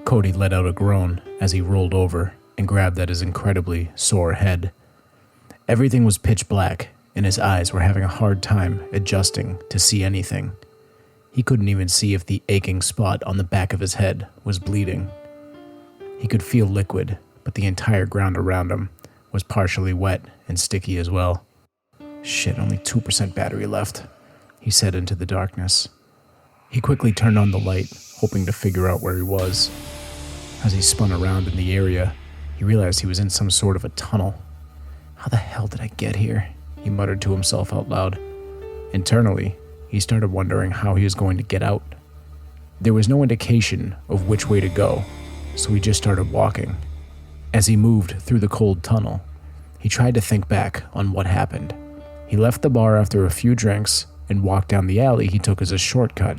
Cody let out a groan as he rolled over and grabbed at his incredibly sore head. Everything was pitch black, and his eyes were having a hard time adjusting to see anything. He couldn't even see if the aching spot on the back of his head was bleeding. He could feel liquid, but the entire ground around him was partially wet and sticky as well. Shit, only 2% battery left, he said into the darkness. He quickly turned on the light, hoping to figure out where he was. As he spun around in the area, he realized he was in some sort of a tunnel. How the hell did I get here? He muttered to himself out loud. Internally, he started wondering how he was going to get out. There was no indication of which way to go, so he just started walking. As he moved through the cold tunnel, he tried to think back on what happened. He left the bar after a few drinks and walked down the alley he took as a shortcut,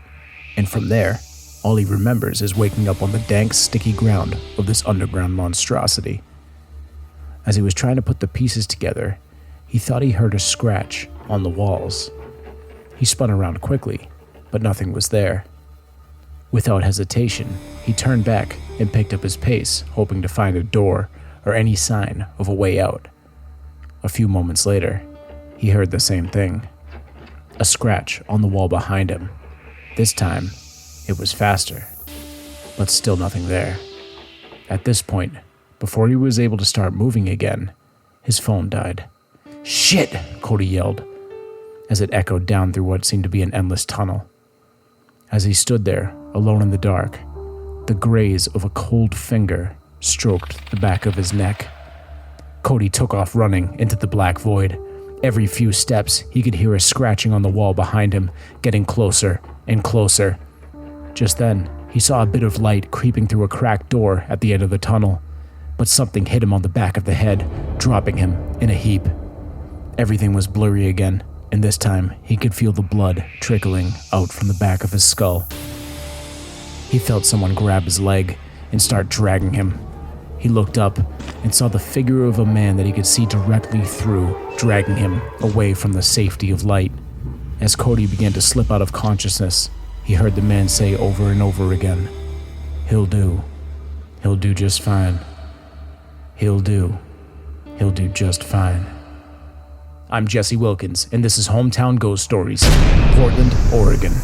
and from there, all he remembers is waking up on the dank, sticky ground of this underground monstrosity. As he was trying to put the pieces together, he thought he heard a scratch on the walls. He spun around quickly, but nothing was there. Without hesitation, he turned back and picked up his pace, hoping to find a door or any sign of a way out. A few moments later, he heard the same thing. A scratch on the wall behind him. This time, it was faster, but still nothing there. At this point, before he was able to start moving again, his phone died. "Shit!" Cody yelled, as it echoed down through what seemed to be an endless tunnel. As he stood there, alone in the dark, the graze of a cold finger stroked the back of his neck. Cody took off running into the black void. Every few steps, he could hear a scratching on the wall behind him, getting closer and closer. Just then, he saw a bit of light creeping through a cracked door at the end of the tunnel, but something hit him on the back of the head, dropping him in a heap. Everything was blurry again, and this time he could feel the blood trickling out from the back of his skull. He felt someone grab his leg and start dragging him. He looked up and saw the figure of a man that he could see directly through, dragging him away from the safety of light. As Cody began to slip out of consciousness, he heard the man say over and over again, "He'll do. He'll do just fine. He'll do. He'll do just fine." I'm Jesse Wilkins, and this is Hometown Ghost Stories, Portland, Oregon.